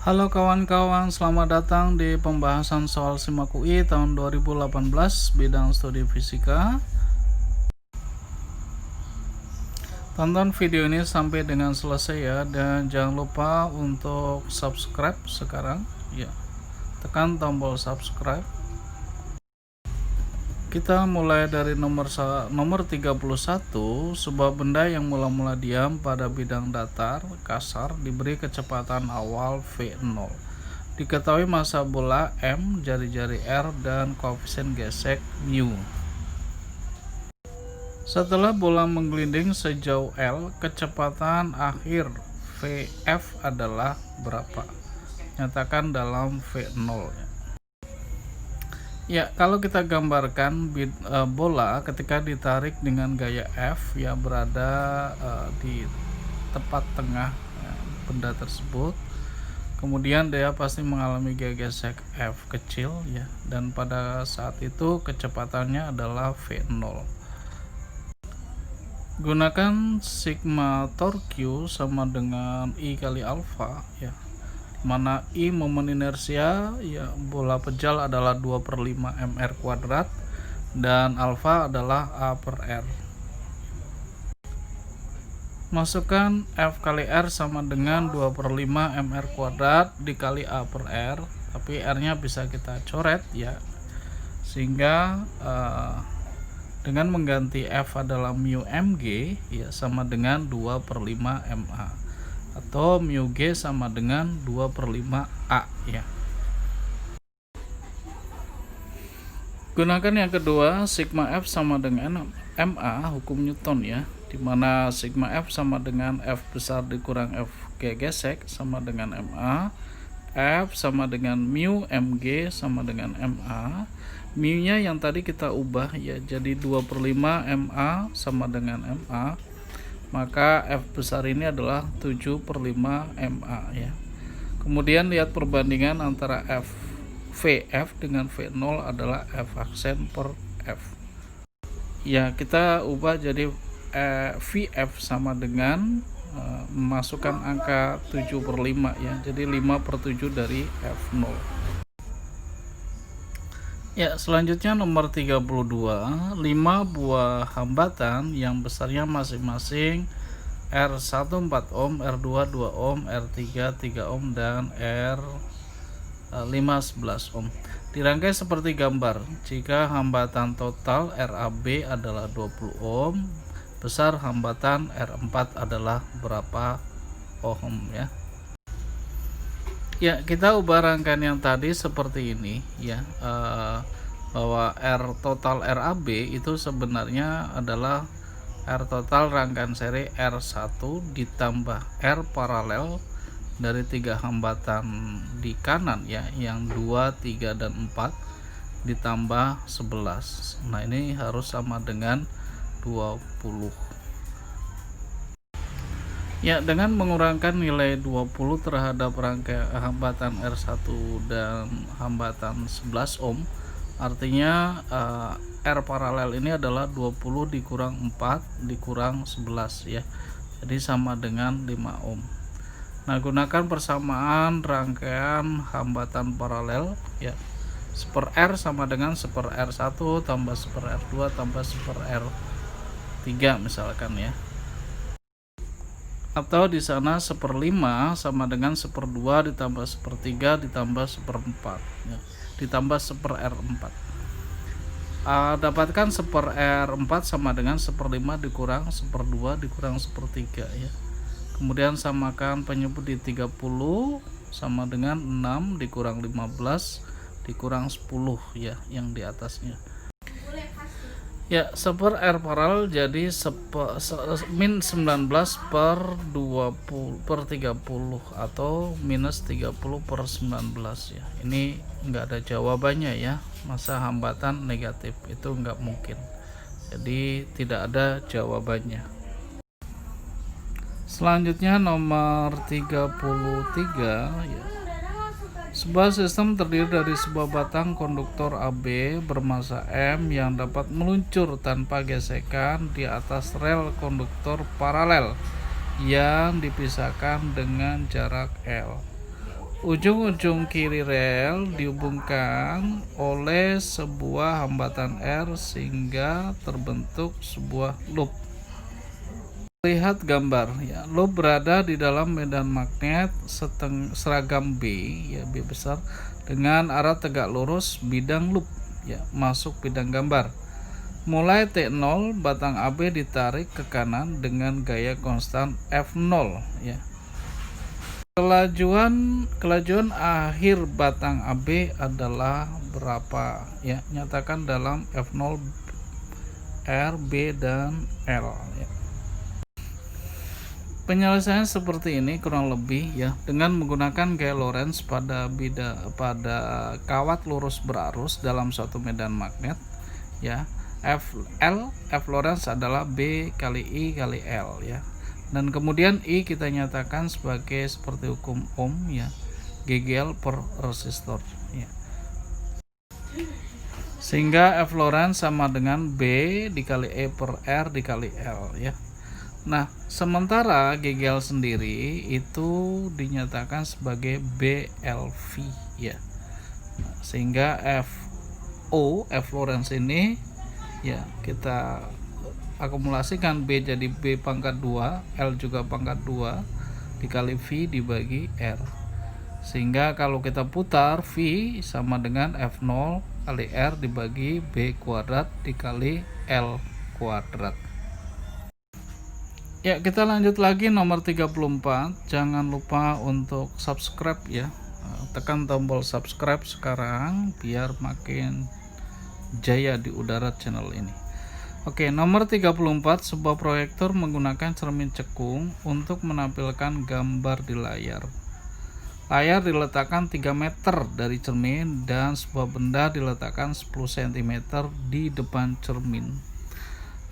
Halo kawan-kawan, selamat datang di pembahasan soal SIMAK UI tahun 2018 bidang studi fisika. Tonton video ini sampai dengan selesai ya, dan jangan lupa untuk subscribe sekarang ya. Tekan tombol subscribe. Kita mulai dari nomor 31. Sebuah benda yang mula-mula diam pada bidang datar kasar diberi kecepatan awal V0. Diketahui massa bola M, jari-jari R, dan koefisien gesek mu. Setelah bola menggelinding sejauh L, kecepatan akhir Vf adalah berapa? Nyatakan dalam V0 ya. Ya, kalau kita gambarkan bola ketika ditarik dengan gaya F ya, berada di tepat tengah benda tersebut. Kemudian dia pasti mengalami gaya gesek F kecil ya, dan pada saat itu kecepatannya adalah V0. Gunakan sigma torque Q sama dengan I kali alfa ya, mana I momen inersia ya, bola pejal adalah 2/5 mr kuadrat dan alfa adalah A per R. Masukkan F kali R sama dengan 2/5 mr kuadrat dikali A per R, tapi R nya bisa kita coret ya, sehingga dengan mengganti F adalah mu mg ya, sama dengan 2/5 ma, atau mu g sama dengan 2/5 A ya. Gunakan yang kedua, sigma F sama dengan ma, hukum Newton ya, dimana sigma F sama dengan F besar dikurang F G gesek sama dengan ma. F sama dengan mu mg sama dengan ma. Mu nya yang tadi kita ubah ya, jadi 2/5 ma sama dengan ma, maka F besar ini adalah 7/5 ma ya. Kemudian lihat perbandingan antara Vf dengan V0 adalah F aksen per F ya. Kita ubah jadi Vf sama dengan memasukkan angka 7/5 ya, jadi 5/7 dari F0 ya. Selanjutnya nomor 32, 5 buah hambatan yang besarnya masing-masing R1 4 ohm, R2 2 ohm, R3 3 ohm, dan R5 11 ohm dirangkai seperti gambar. Jika hambatan total RAB adalah 20 ohm, besar hambatan R4 adalah berapa ohm ya. Ya, kita ubah rangkaian yang tadi seperti ini ya, bahwa R total RAB itu sebenarnya adalah R total rangkaian seri R1 ditambah R paralel dari 3 hambatan di kanan ya, yang 2, 3, dan 4 ditambah 11. Nah, ini harus sama dengan 20 ya. Dengan mengurangkan nilai 20 terhadap rangkaian hambatan R1 dan hambatan 11 ohm, artinya R paralel ini adalah 20 dikurang 4 dikurang 11 ya, jadi sama dengan 5 ohm. Nah, gunakan persamaan rangkaian hambatan paralel ya. 1/R sama dengan 1/R1 tambah 1/R2 tambah 1/R3 misalkan ya. Atau di sana 1/5 sama dengan 1/2 ditambah 1/3 ditambah 1/4 ya, ditambah 1/R4. Dapatkan 1/R4 sama dengan 1/5 dikurang 1/2 dikurang 1/3 ya. Kemudian samakan penyebut di 30 sama dengan 6 dikurang 15 dikurang 10 ya, yang di atasnya ya. 1/R paralel jadi min 19/20/30 atau minus 30/19 ya. Ini enggak ada jawabannya ya, masa hambatan negatif itu enggak mungkin, jadi tidak ada jawabannya. Selanjutnya nomor 33 ya. Sebuah sistem terdiri dari sebuah batang konduktor AB bermassa M yang dapat meluncur tanpa gesekan di atas rel konduktor paralel yang dipisahkan dengan jarak L. ujung-ujung kiri rel dihubungkan oleh sebuah hambatan R sehingga terbentuk sebuah loop. Lihat gambar ya, loop berada di dalam medan magnet seragam B ya, B besar dengan arah tegak lurus bidang loop ya, masuk bidang gambar. Mulai T0 batang AB ditarik ke kanan dengan gaya konstan F0 ya. Kelajuan akhir batang AB adalah berapa ya? Nyatakan dalam F0 R, B dan L ya. Penyelesaian seperti ini kurang lebih ya, dengan menggunakan gaya Lorentz pada kawat lurus berarus dalam suatu medan magnet ya. F Lorentz adalah B kali I kali L ya. Dan kemudian I kita nyatakan sebagai seperti hukum Ohm ya, GGL per resistor ya. Sehingga F Lorentz sama dengan B dikali E per R dikali L ya. Nah, sementara GGL sendiri itu dinyatakan sebagai BLV ya. Nah, sehingga F Lorentz ini ya, kita akumulasikan B jadi B pangkat 2, L juga pangkat 2 dikali V dibagi R. Sehingga kalau kita putar, V sama dengan F0 kali R dibagi B kuadrat dikali L kuadrat. Ya, kita lanjut lagi nomor 34. Jangan lupa untuk subscribe ya. Tekan tombol subscribe sekarang biar makin jaya di udara channel ini. Oke, nomor 34, sebuah proyektor menggunakan cermin cekung untuk menampilkan gambar di layar. Layar diletakkan 3 meter dari cermin dan sebuah benda diletakkan 10 cm di depan cermin.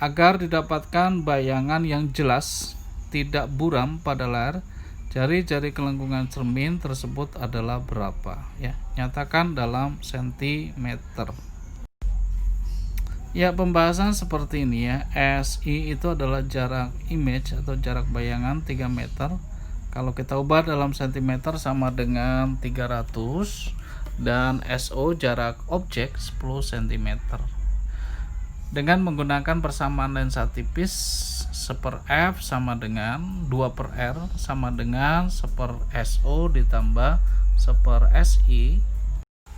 Agar didapatkan bayangan yang jelas, tidak buram pada layar, jari-jari kelengkungan cermin tersebut adalah berapa ya? Nyatakan dalam sentimeter. Ya, pembahasan seperti ini ya. SI itu adalah jarak image atau jarak bayangan 3 meter. Kalau kita ubah dalam sentimeter sama dengan 300, dan SO jarak objek 10 cm. Dengan menggunakan persamaan lensa tipis 1/f sama dengan 2/r sama dengan 1/SO ditambah 1/SI,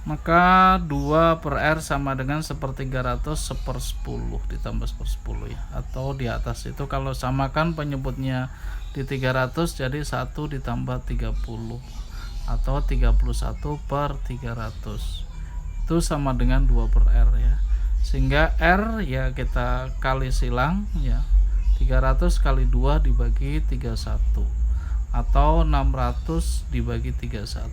maka 2/R sama dengan 1/300 1/10 ditambah 1/10 ya, atau di atas itu kalau samakan penyebutnya di 300 jadi 1 ditambah 30 atau 31/300, itu sama dengan 2/R ya. Sehingga R ya kita kali silang ya, 300 kali 2 dibagi 31 atau 600 dibagi 31.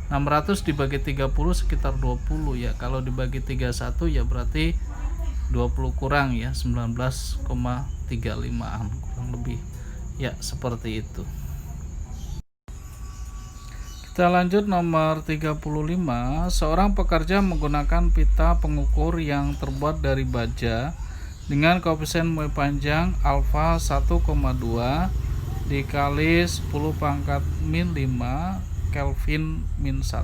600 dibagi 30 sekitar 20 ya. Kalau dibagi 31 ya berarti 20 kurang ya, 19,35an kurang lebih. Ya, seperti itu. Kita lanjut nomor 35. Seorang pekerja menggunakan pita pengukur yang terbuat dari baja dengan koefisien muai panjang alfa 1,2 dikali 10 pangkat min 5 Kelvin min 1.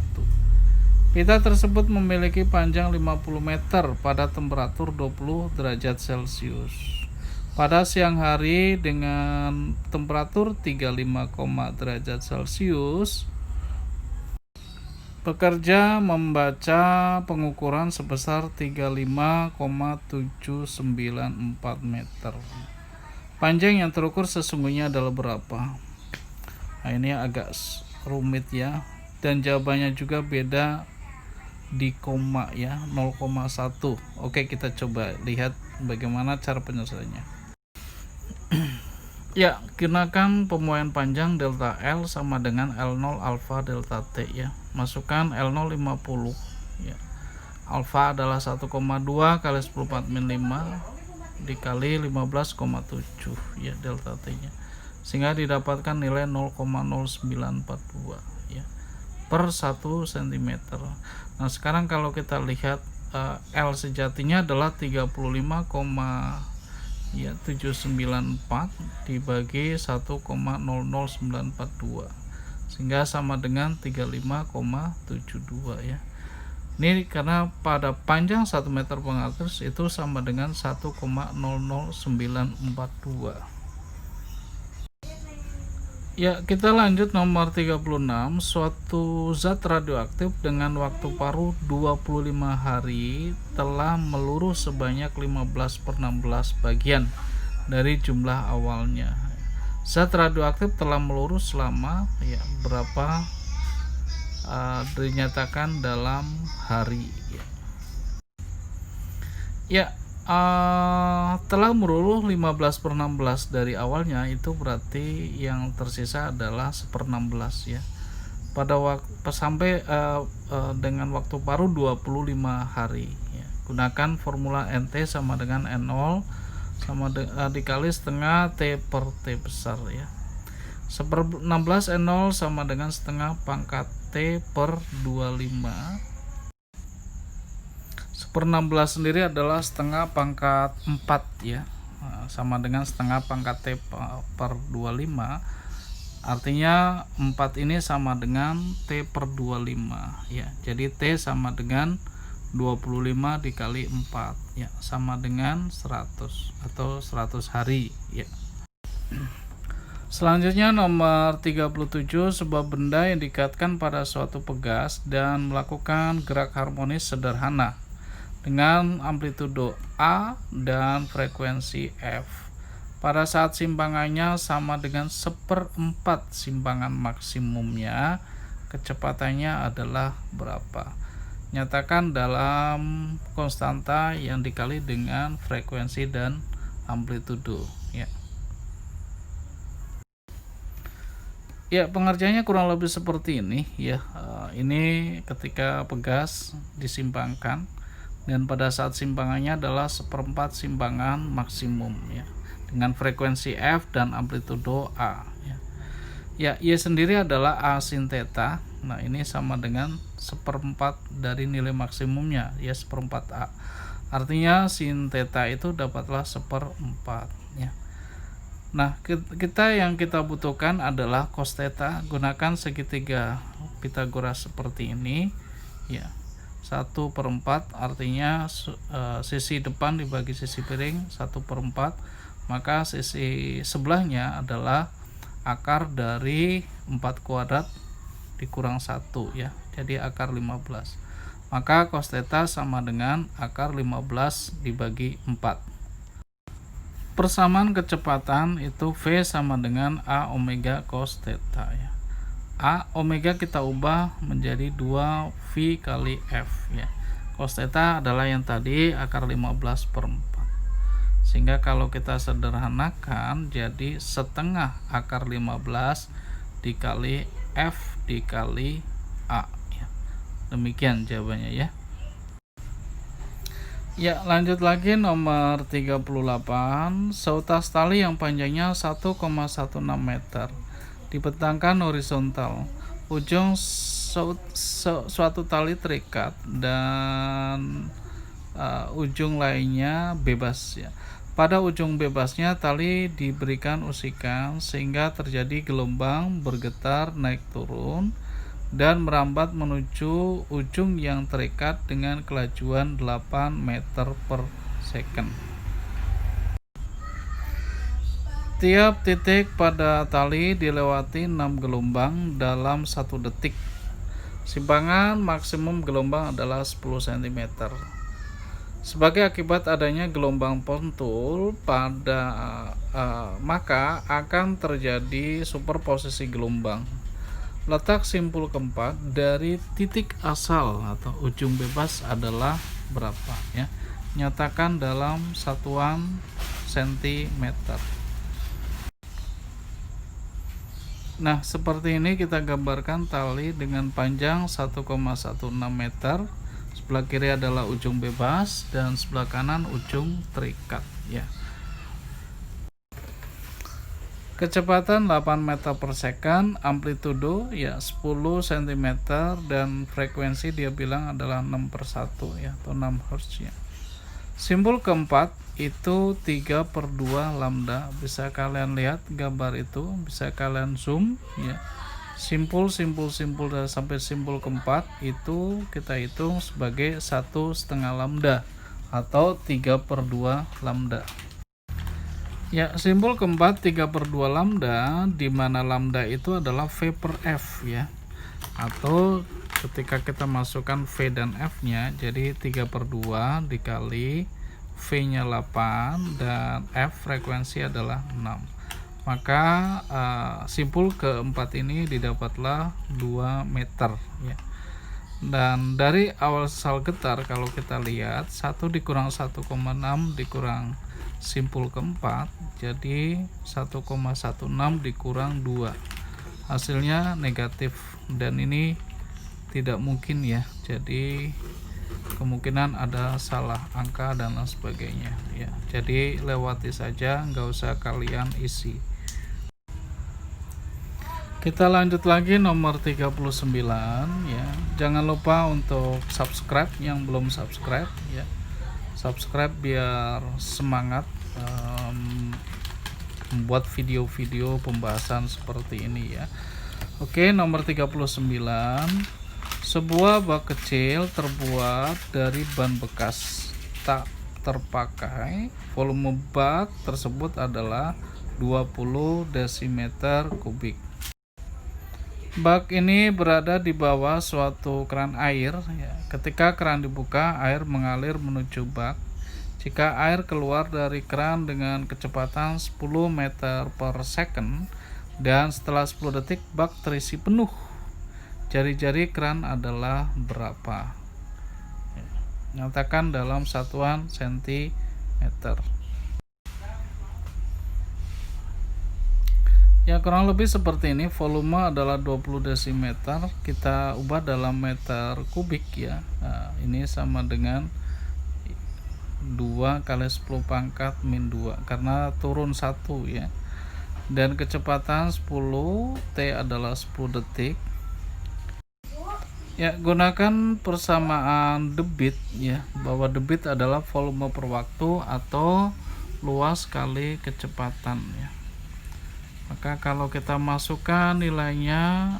Pita tersebut memiliki panjang 50 meter pada temperatur 20 derajat Celcius. Pada siang hari dengan temperatur 35, derajat Celcius, pekerja membaca pengukuran sebesar 35,794 meter. Panjang yang terukur sesungguhnya adalah berapa? Nah, ini agak rumit ya, dan jawabannya juga beda di koma ya, 0,1. Oke, kita coba lihat bagaimana cara penyelesaiannya. Ya, gunakan pemuaian panjang delta L sama dengan L0 alfa delta T ya. Masukkan L0 50 ya. Alfa adalah 1,2 kali 10 4 min 5 dikali 15,7 ya delta T nya, sehingga didapatkan nilai 0,0942 ya per 1 cm. Nah, sekarang kalau kita lihat L sejatinya adalah 35,794 dibagi 1,00942, sehingga sama dengan 35,72 ya. Ini karena pada panjang 1 meter pengatur itu sama dengan 1,00942. Ya, kita lanjut nomor 36. Suatu zat radioaktif dengan waktu paruh 25 hari telah meluruh sebanyak 15/16 bagian dari jumlah awalnya. Zat radioaktif telah meluruh selama berapa dinyatakan dalam hari telah meluruh 15/16 dari awalnya, itu berarti yang tersisa adalah 1/16 ya. Pada waktu sampai dengan waktu paruh 25 hari ya. Gunakan formula NT sama dengan N0 dikali setengah T per T besar ya. 1/16 N0 sama dengan setengah pangkat T per 25. 1/16 sendiri adalah setengah pangkat 4 ya, sama dengan setengah pangkat T per 25. Artinya 4 ini sama dengan T per 25 ya. Jadi T sama dengan 25 dikali 4 ya, sama dengan 100 atau 100 hari ya. Selanjutnya nomor 37, sebuah benda yang diikatkan pada suatu pegas dan melakukan gerak harmonis sederhana dengan amplitudo A dan frekuensi F. Pada saat simpangannya sama dengan 1/4 simpangan maksimumnya, kecepatannya adalah berapa? Nyatakan dalam konstanta yang dikali dengan frekuensi dan amplitudo ya. Ya, pengerjaannya kurang lebih seperti ini ya. Ini ketika pegas disimpangkan dan pada saat simpangannya adalah 1/4 simpangan maksimum ya, dengan frekuensi F dan amplitudo A ya. Ya, Y sendiri adalah A sin theta. Nah, ini sama dengan 1/4 dari nilai maksimumnya ya, 1/4 A. Artinya sin theta itu dapatlah 1/4 ya. Nah, yang kita butuhkan adalah cos theta. Gunakan segitiga Pythagoras seperti ini ya. 1/4 artinya sisi depan dibagi sisi piring 1/4, maka sisi sebelahnya adalah akar dari 4 kuadrat dikurang 1 ya, jadi akar 15. Maka cos theta sama dengan akar 15 dibagi 4. Persamaan kecepatan itu V sama dengan A omega cos theta ya. A omega kita ubah menjadi 2V kali F ya. Cos theta adalah yang tadi akar 15/4. Sehingga kalau kita sederhanakan jadi setengah akar 15 dikali F dikali A ya. Demikian jawabannya ya. Ya, lanjut lagi nomor 38. Seutas tali yang panjangnya 1,16 meter dibentangkan horizontal. Ujung suatu tali terikat dan ujung lainnya bebas ya. Pada ujung bebasnya tali diberikan usikan sehingga terjadi gelombang bergetar naik turun dan merambat menuju ujung yang terikat dengan kelajuan 8 meter per second. Tiap titik pada tali dilewati 6 gelombang dalam 1 detik. Simpangan maksimum gelombang adalah 10 cm. Sebagai akibat adanya gelombang pentul maka akan terjadi superposisi gelombang. Letak simpul keempat dari titik asal atau ujung bebas adalah berapa ya? Nyatakan dalam satuan cm. Nah, seperti ini kita gambarkan tali dengan panjang 1,16 meter. Sebelah kiri adalah ujung bebas dan sebelah kanan ujung terikat ya. Kecepatan 8 meter per second, amplitudo ya 10 cm dan frekuensi dia bilang adalah 6/1 ya, atau 6 Hz ya. Simbol keempat itu 3/2 lambda. Bisa kalian lihat gambar itu, bisa kalian zoom ya. simpul sampai simpul keempat itu kita hitung sebagai 1,5 lambda atau 3/2 lambda. Ya, simpul keempat 3/2 lambda, di mana lambda itu adalah V per F ya. Atau ketika kita masukkan V dan F nya, jadi 3/2 dikali V nya 8 dan F frekuensi adalah 6. Maka simpul keempat ini didapatlah 2 meter ya. Dan dari awal sel getar kalau kita lihat 1 dikurang 1,6 dikurang simpul keempat, jadi 1,16 dikurang 2, hasilnya negatif, dan ini tidak mungkin ya, jadi kemungkinan ada salah angka dan lain sebagainya ya. Jadi lewati saja, nggak usah kalian isi. Kita lanjut lagi nomor 39 ya. Jangan lupa untuk subscribe yang belum subscribe ya. Subscribe biar semangat membuat video-video pembahasan seperti ini ya. Oke, nomor 39. Sebuah bak kecil terbuat dari ban bekas tak terpakai. Volume bak tersebut adalah 20 desimeter kubik. Bak ini berada di bawah suatu keran air ya. Ketika keran dibuka, air mengalir menuju bak. Jika air keluar dari keran dengan kecepatan 10 meter per second dan setelah 10 detik bak terisi penuh, jari-jari keran adalah berapa? Nyatakan dalam satuan sentimeter. Ya, kurang lebih seperti ini. Volume adalah 20 desimeter, kita ubah dalam meter kubik ya. Nah, ini sama dengan 2 kali 10 pangkat min 2 karena turun 1 ya. Dan kecepatan 10, T adalah 10 detik. Ya, gunakan persamaan debit ya, bahwa debit adalah volume per waktu atau luas kali kecepatan ya. Maka kalau kita masukkan nilainya,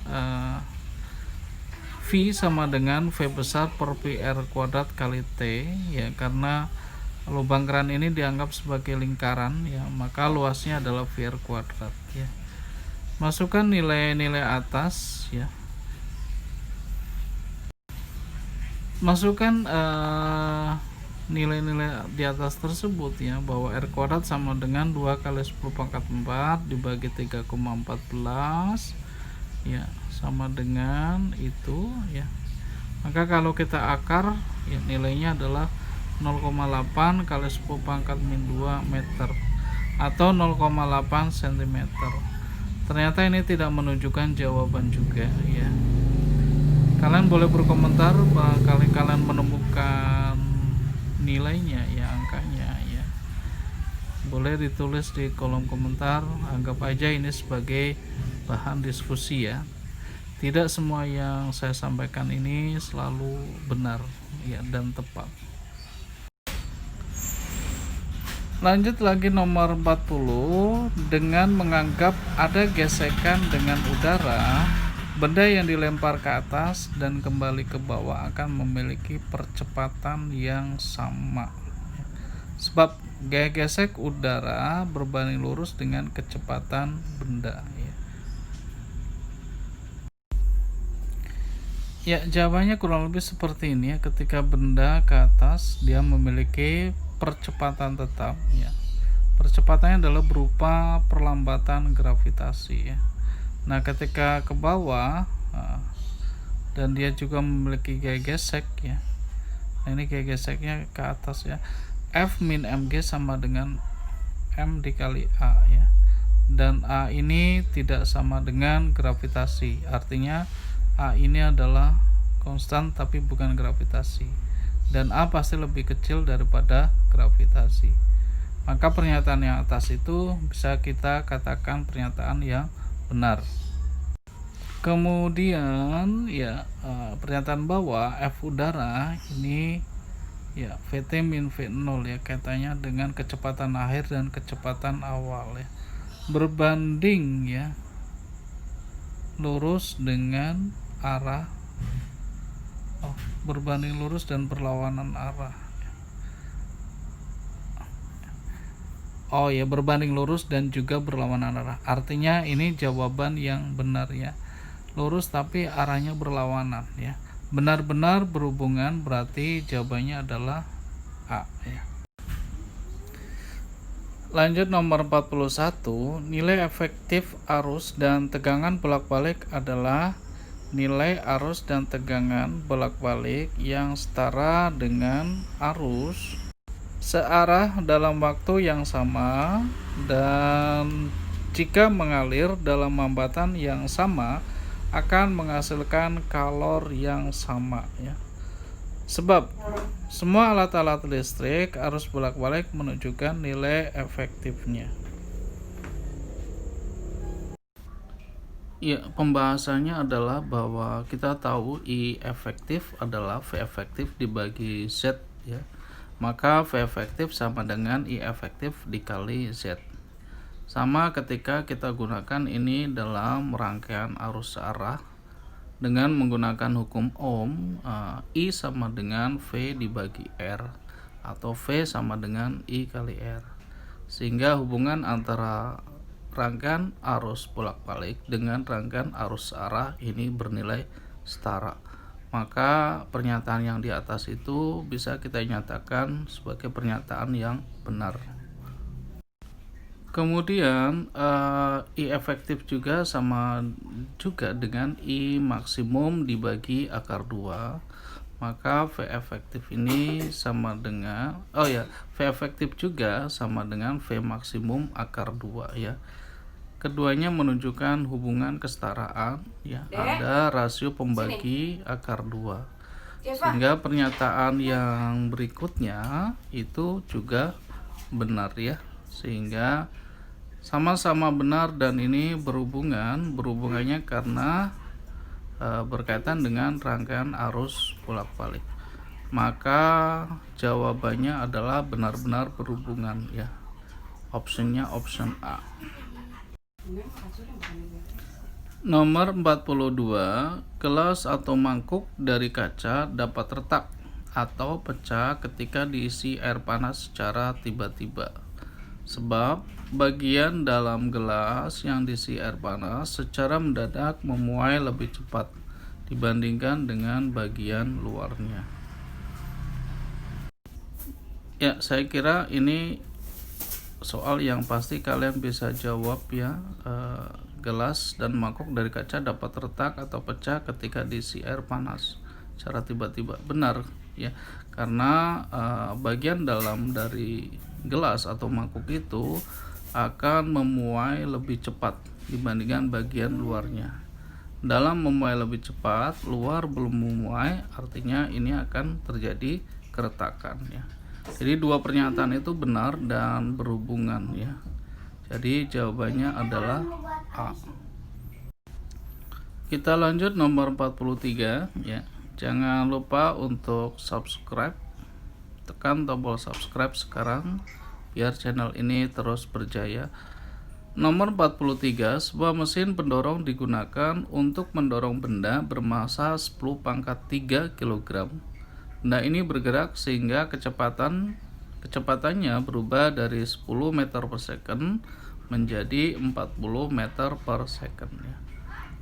V sama dengan V besar per PR kuadrat kali T ya, karena lubang keran ini dianggap sebagai lingkaran ya, maka luasnya adalah VR kuadrat ya. Masukkan nilai-nilai atas ya. Masukkan nilai-nilai di atas tersebut ya, bahwa R kuadrat sama dengan 2 kali 10 pangkat 4 dibagi 3,14 ya, sama dengan itu ya. Maka kalau kita akar ya, nilainya adalah 0,8 kali 10 pangkat min 2 meter atau 0,8 cm. Ternyata ini tidak menunjukkan jawaban juga ya. Kalian boleh berkomentar barangkali kalian menemukan nilainya ya, angkanya ya. Boleh ditulis di kolom komentar. Anggap aja ini sebagai bahan diskusi ya. Tidak semua yang saya sampaikan ini selalu benar ya dan tepat. Lanjut lagi nomor 40. Dengan menganggap ada gesekan dengan udara, benda yang dilempar ke atas dan kembali ke bawah akan memiliki percepatan yang sama. Sebab gaya gesek udara berbanding lurus dengan kecepatan benda ya. Ya, jawabannya kurang lebih seperti ini ya. Ketika benda ke atas, dia memiliki percepatan tetap ya. Percepatannya adalah berupa perlambatan gravitasi ya. Nah, ketika ke bawah dan dia juga memiliki gaya gesek ya. Nah, ini gaya geseknya ke atas ya. F min mg sama dengan m dikali a ya. Dan a ini tidak sama dengan gravitasi. Artinya a ini adalah konstan tapi bukan gravitasi. Dan a pasti lebih kecil daripada gravitasi. Maka pernyataan yang atas itu bisa kita katakan pernyataan yang benar. Kemudian ya, pernyataan bawah F udara ini ya, Vt min V0 ya, kaitannya dengan kecepatan akhir dan kecepatan awal ya, berbanding ya lurus dengan arah berbanding lurus dan berlawanan arah. Berbanding lurus dan juga berlawanan arah. Artinya ini jawaban yang benar ya. Lurus tapi arahnya berlawanan ya. Benar-benar berhubungan, berarti jawabannya adalah A ya. Lanjut nomor 41, nilai efektif arus dan tegangan bolak-balik adalah nilai arus dan tegangan bolak-balik yang setara dengan arus searah dalam waktu yang sama dan jika mengalir dalam hambatan yang sama akan menghasilkan kalor yang sama ya. Sebab semua alat-alat listrik arus bolak-balik menunjukkan nilai efektifnya. Ya, pembahasannya adalah bahwa kita tahu I efektif adalah V efektif dibagi Z ya. Maka V efektif sama dengan I efektif dikali Z. Sama ketika kita gunakan ini dalam rangkaian arus searah dengan menggunakan hukum Ohm, I sama dengan V dibagi R atau V sama dengan I kali R, sehingga hubungan antara rangkaian arus bolak-balik dengan rangkaian arus searah ini bernilai setara. Maka pernyataan yang di atas itu bisa kita nyatakan sebagai pernyataan yang benar. Kemudian I efektif juga sama juga dengan I maksimum dibagi akar 2. Maka V efektif ini sama dengan V efektif juga sama dengan V maksimum akar 2 ya. Keduanya menunjukkan hubungan kesetaraan ya. Ada rasio pembagi akar 2. Sehingga pernyataan yang berikutnya itu juga benar ya. Sehingga sama-sama benar dan ini berhubungannya karena berkaitan dengan rangkaian arus bolak-balik. Maka jawabannya adalah benar-benar berhubungan ya. Opsinya option A. Nomor 42, gelas atau mangkuk dari kaca dapat retak atau pecah ketika diisi air panas secara tiba-tiba. Sebab bagian dalam gelas yang diisi air panas secara mendadak memuai lebih cepat dibandingkan dengan bagian luarnya. Ya, saya kira ini soal yang pasti kalian bisa jawab ya. Gelas dan mangkok dari kaca dapat retak atau pecah ketika diisi air panas secara tiba-tiba. Benar ya, karena bagian dalam dari gelas atau mangkuk itu akan memuai lebih cepat dibandingkan bagian luarnya. Dalam memuai lebih cepat, luar belum memuai, artinya ini akan terjadi keretakan ya. Jadi dua pernyataan itu benar dan berhubungan ya. Jadi jawabannya adalah A. Kita lanjut nomor 43 ya. Jangan lupa untuk subscribe. Tekan tombol subscribe sekarang biar channel ini terus berjaya. Nomor 43, sebuah mesin pendorong digunakan untuk mendorong benda bermasa 10 pangkat 3 kg. Benda ini bergerak sehingga kecepatannya berubah dari 10 meter per second menjadi 40 meter per second ya.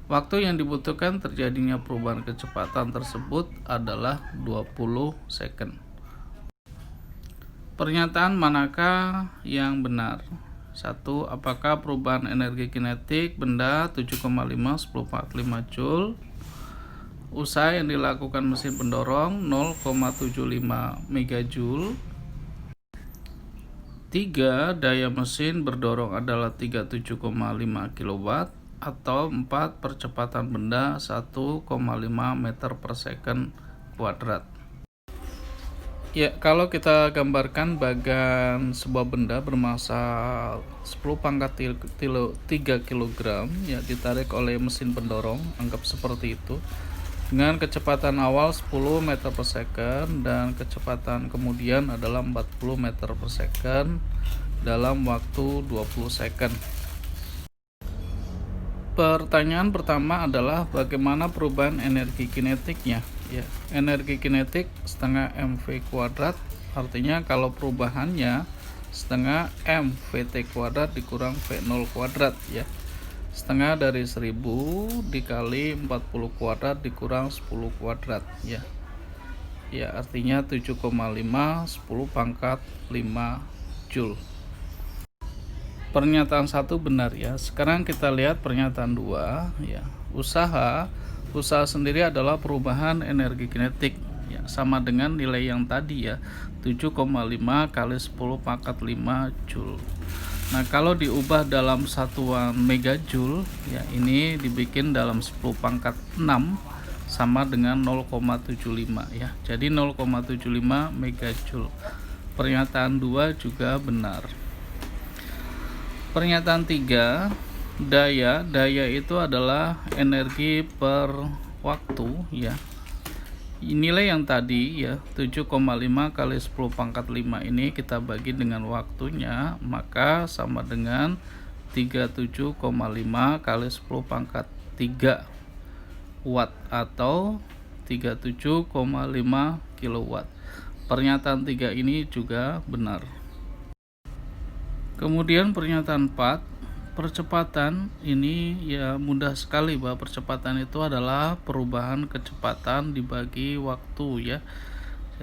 Waktu yang dibutuhkan terjadinya perubahan kecepatan tersebut adalah 20 second. Pernyataan manakah yang benar? 1. Apakah perubahan energi kinetik benda 7,5 1045 Joule usaha yang dilakukan mesin pendorong 0,75 megajoule? 3. Daya mesin berdorong adalah 37,5 kW. Atau 4. Percepatan benda 1,5 meter per second kuadrat. Ya, kalau kita gambarkan bagan sebuah benda bermasa 10 pangkat 3 kg ya ditarik oleh mesin pendorong, anggap seperti itu, dengan kecepatan awal 10 meter per second dan kecepatan kemudian adalah 40 meter per second dalam waktu 20 second. Pertanyaan pertama adalah bagaimana perubahan energi kinetiknya ya. Energi kinetik setengah mv kuadrat, artinya kalau perubahannya setengah m vt kuadrat dikurang v0 kuadrat ya. Setengah dari 1000 dikali 40 kuadrat dikurang 10 kuadrat ya. Ya, artinya 7,5 10 pangkat 5 Joule. Pernyataan 1 benar ya. Sekarang kita lihat pernyataan 2 ya. Usaha sendiri adalah perubahan energi kinetik ya, sama dengan nilai yang tadi ya, 7,5 kali 10 pangkat 5 Joule. Nah, kalau diubah dalam satuan megajoule ya, ini dibikin dalam 10 pangkat 6 sama dengan 0,75 ya. Jadi 0,75 megajoule. Pernyataan 2 juga benar. Pernyataan 3, daya itu adalah energi per waktu ya. Nilai yang tadi ya, 7,5 kali 10 pangkat 5 ini kita bagi dengan waktunya, maka sama dengan 37,5 kali 10 pangkat 3 watt atau 37,5 kilowatt. Pernyataan 3 ini juga benar. Kemudian pernyataan 4, percepatan ini ya mudah sekali bahwa percepatan itu adalah perubahan kecepatan dibagi waktu ya.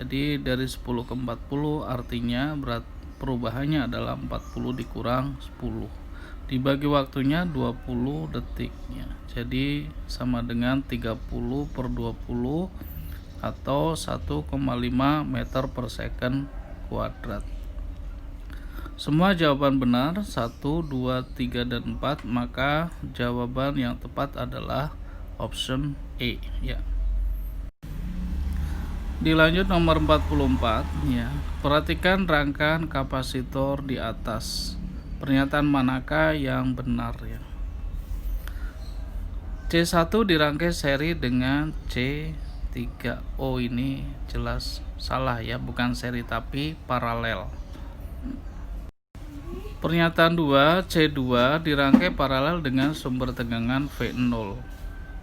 Jadi dari 10 ke 40 artinya perubahannya adalah 40 dikurang 10. Dibagi waktunya 20 detik ya. Jadi sama dengan 30 per 20 atau 1,5 meter per second kuadrat. Semua jawaban benar 1, 2, 3, dan 4, maka jawaban yang tepat adalah option E ya. Dilanjut nomor 44 ya. Perhatikan rangkaian kapasitor di atas. Pernyataan manakah yang benar ya? C1 dirangkai seri dengan C3. Oh, ini jelas salah ya, bukan seri tapi paralel. Pernyataan 2, C2 dirangkai paralel dengan sumber tegangan V0.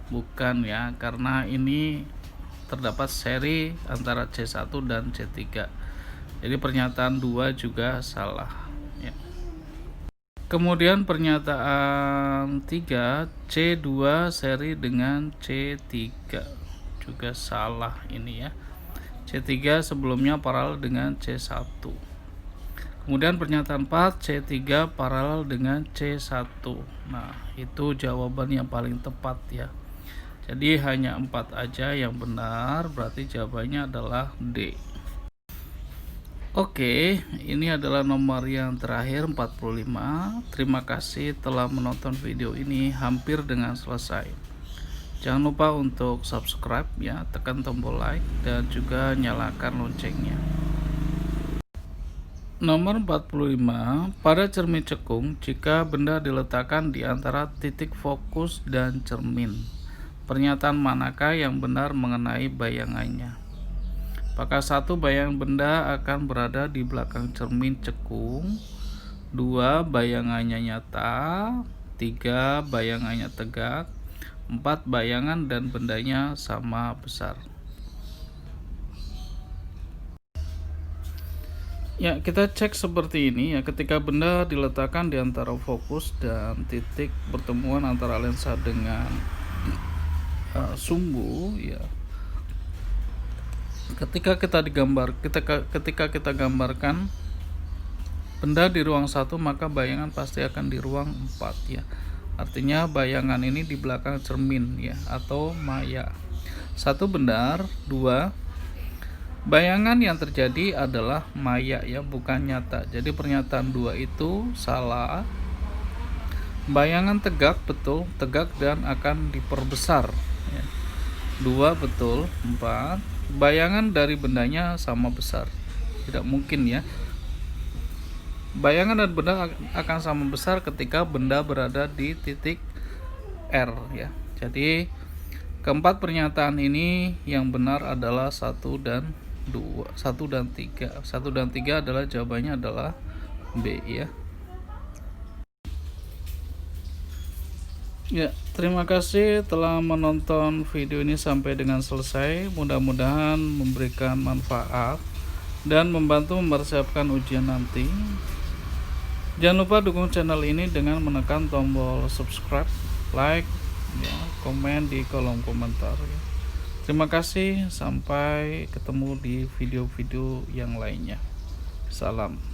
Bukan ya, karena ini terdapat seri antara C1 dan C3. Jadi pernyataan 2 juga salah ya. Kemudian pernyataan 3, C2 seri dengan C3 juga salah ini ya. C3 sebelumnya paralel dengan C1. Kemudian pernyataan 4, C3 paralel dengan C1. Nah, itu jawaban yang paling tepat ya. Jadi hanya 4 aja yang benar, berarti jawabannya adalah D. Oke, ini adalah nomor yang terakhir 45. Terima kasih telah menonton video ini hampir dengan selesai. Jangan lupa untuk subscribe ya, tekan tombol like dan juga nyalakan loncengnya. Nomor 45, pada cermin cekung, jika benda diletakkan di antara titik fokus dan cermin, pernyataan manakah yang benar mengenai bayangannya? Apakah 1, bayangan benda akan berada di belakang cermin cekung, 2, bayangannya nyata, 3, bayangannya tegak, 4, bayangan dan bendanya sama besar. Ya, kita cek seperti ini ya, ketika benda diletakkan di antara fokus dan titik pertemuan antara lensa dengan sumbu ya. Ketika kita gambarkan benda di ruang 1, maka bayangan pasti akan di ruang 4 ya. Artinya bayangan ini di belakang cermin ya, atau maya. 1 benar, 2 bayangan yang terjadi adalah maya ya, bukan nyata. Jadi pernyataan 2 itu salah. Bayangan tegak betul, tegak dan akan diperbesar ya. 2 betul. 4, bayangan dari bendanya sama besar. Tidak mungkin ya. Bayangan dan benda akan sama besar ketika benda berada di titik R ya. Jadi keempat pernyataan ini yang benar adalah 1 dan 3. 1 dan 3 adalah jawabannya adalah B ya. Ya, terima kasih telah menonton video ini sampai dengan selesai. Mudah-mudahan memberikan manfaat dan membantu mempersiapkan ujian nanti. Jangan lupa dukung channel ini dengan menekan tombol subscribe, like, ya, komen di kolom komentar. Ya. Terima kasih, sampai ketemu di video-video yang lainnya. Salam.